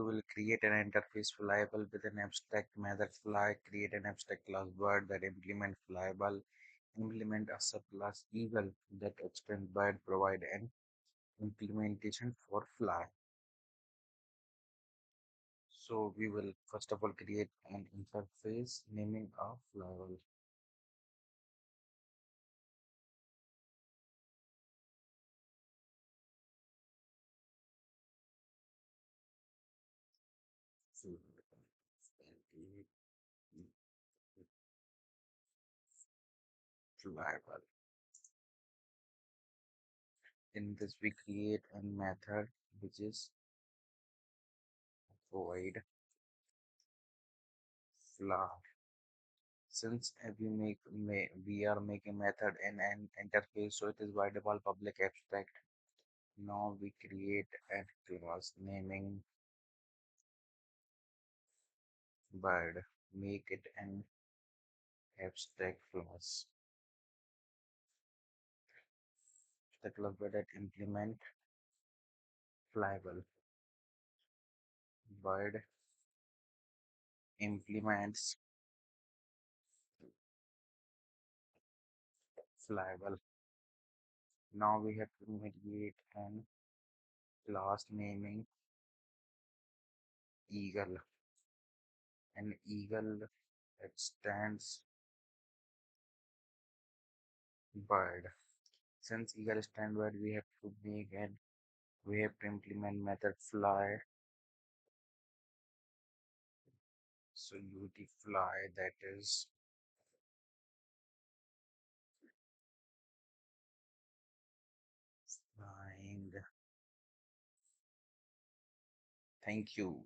will create an interface flyable with an abstract method fly, create an abstract class bird that implement flyable, implement a subclass eagle that extend bird, provide an implementation for fly. So we will first of all create an interface naming a flyable. So create flyable. In this we create a method which is void fly. Since we are making method in an interface, so it is by default public abstract. Now we create a class naming bird. Make it an abstract class. The class bird that implement flyable. Bird implements flyable. Now we have to create an class naming eagle. An eagle that stands bird. Since eagle stand bird, we have to implement method fly. So ut fly that is flying. Thank you.